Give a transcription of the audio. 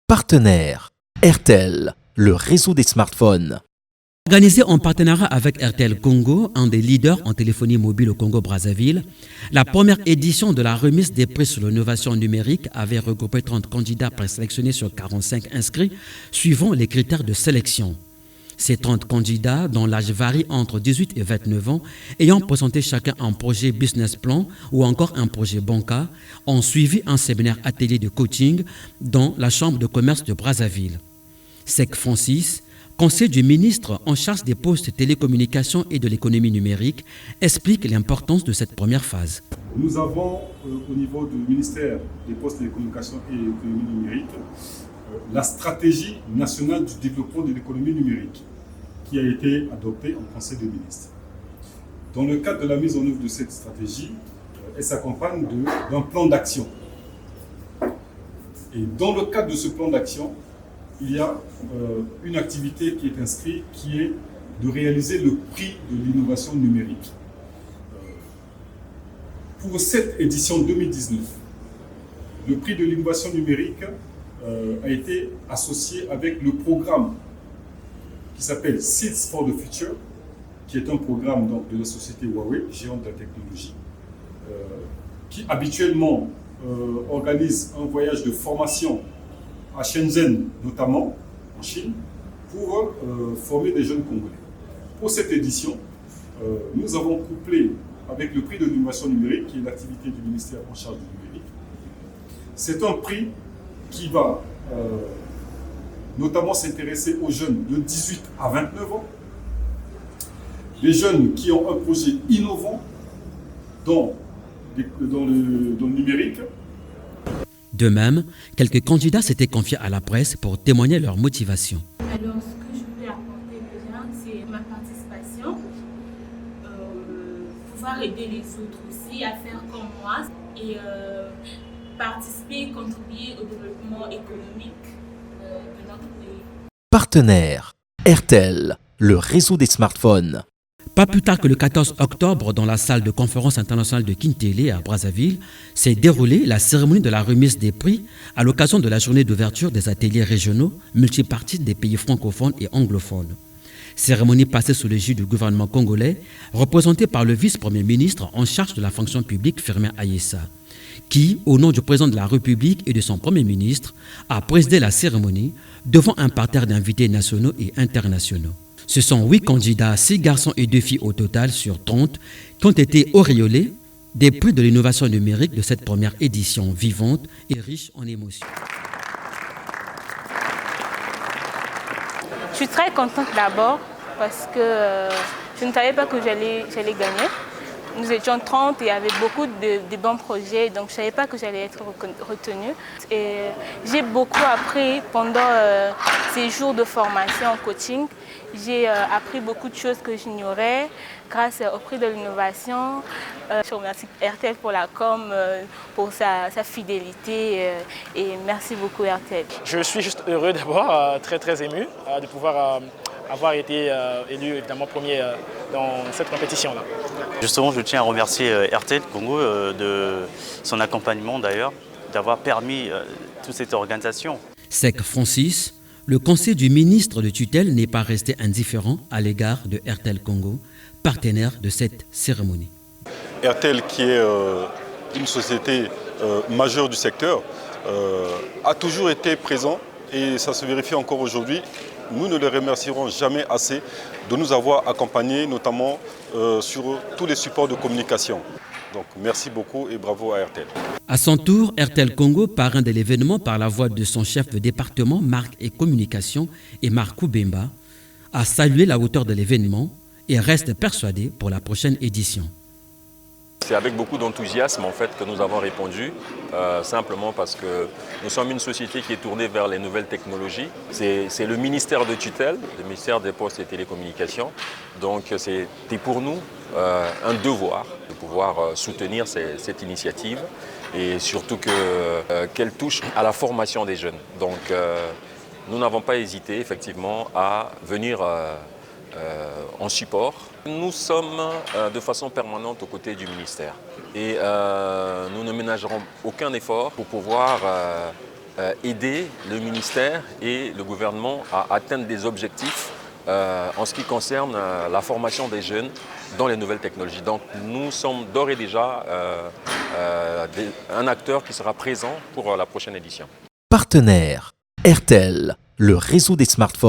Partenaire, RTL, le réseau des smartphones. Organisée en partenariat avec RTL Congo, un des leaders en téléphonie mobile au Congo-Brazzaville, la première édition de la remise des prix sur l'innovation numérique avait regroupé 30 candidats présélectionnés sur 45 inscrits, suivant les critères de sélection. Ces 30 candidats, dont l'âge varie entre 18 et 29 ans, ayant présenté chacun un projet business plan ou encore un projet banca, ont suivi un séminaire atelier de coaching dans la Chambre de commerce de Brazzaville. Sec Francis, conseiller du ministre en charge des postes télécommunications et de l'économie numérique, explique l'importance de cette première phase. Nous avons au niveau du ministère des postes télécommunications et de l'économie numérique la stratégie nationale du développement de l'économie numérique qui a été adoptée en Conseil des ministres. Dans le cadre de la mise en œuvre de cette stratégie, elle s'accompagne d'un plan d'action. Et dans le cadre de ce plan d'action, il y a une activité qui est inscrite qui est de réaliser le prix de l'innovation numérique. Pour cette édition 2019, le prix de l'innovation numérique a été associé avec le programme qui s'appelle Seeds for the Future, qui est un programme donc, de la société Huawei, géant de la technologie, qui habituellement organise un voyage de formation à Shenzhen, notamment en Chine, pour former des jeunes Congolais. Pour cette édition, nous avons couplé avec le prix de l'innovation numérique, qui est l'activité du ministère en charge du numérique. C'est un prix qui va notamment s'intéresser aux jeunes de 18 à 29 ans, les jeunes qui ont un projet innovant dans le numérique. De même, quelques candidats s'étaient confiés à la presse pour témoigner leur motivation. Alors, ce que je peux apporter déjà, c'est ma participation, pouvoir aider les autres aussi à faire comme moi et participer et contribuer au développement économique de notre pays. Partenaire, RTL, le réseau des smartphones. Pas plus tard que le 14 octobre, dans la salle de conférence internationale de Kintélé à Brazzaville, s'est déroulée la cérémonie de la remise des prix à l'occasion de la journée d'ouverture des ateliers régionaux multipartites des pays francophones et anglophones. Cérémonie passée sous l'égide du gouvernement congolais, représentée par le vice-premier ministre en charge de la fonction publique, Firmin Ayessa, qui, au nom du président de la République et de son premier ministre, a présidé la cérémonie devant un parterre d'invités nationaux et internationaux. Ce sont 8 candidats, 6 garçons et 2 filles au total sur 30 qui ont été auréolés des prix de l'innovation numérique de cette première édition vivante et riche en émotions. Je suis très contente d'abord parce que je ne savais pas que j'allais gagner. Nous étions 30 et il y avait beaucoup de bons projets, donc je ne savais pas que j'allais être retenue. Et j'ai beaucoup appris pendant ces jours de formation en coaching. J'ai appris beaucoup de choses que j'ignorais grâce au prix de l'innovation. Je remercie RTL pour la com, pour sa fidélité et merci beaucoup RTL. Je suis juste heureux d'abord, très ému de pouvoir avoir été élu évidemment premier dans cette compétition-là. Justement, je tiens à remercier RTL Congo de son accompagnement d'ailleurs, d'avoir permis toute cette organisation. Sec Francis, le conseiller du ministre de tutelle n'est pas resté indifférent à l'égard de RTL Congo, partenaire de cette cérémonie. RTL, qui est une société majeure du secteur, a toujours été présent et ça se vérifie encore aujourd'hui. Nous ne les remercierons jamais assez de nous avoir accompagnés, notamment sur tous les supports de communication. Donc merci beaucoup et bravo à RTL. À son tour, RTL Congo, parrain de l'événement par la voix de son chef de département, marque et communication, et Marc Bemba, a salué la hauteur de l'événement et reste persuadé pour la prochaine édition. C'est avec beaucoup d'enthousiasme en fait que nous avons répondu, simplement parce que nous sommes une société qui est tournée vers les nouvelles technologies. C'est le ministère de tutelle, le ministère des Postes et Télécommunications. Donc c'était pour nous un devoir de pouvoir soutenir cette initiative et surtout qu'elle touche à la formation des jeunes. Donc nous n'avons pas hésité effectivement à venir en support. Nous sommes de façon permanente aux côtés du ministère et nous ne ménagerons aucun effort pour pouvoir aider le ministère et le gouvernement à atteindre des objectifs en ce qui concerne la formation des jeunes dans les nouvelles technologies. Donc nous sommes d'ores et déjà un acteur qui sera présent pour la prochaine édition. Partenaire, RTL, le réseau des smartphones.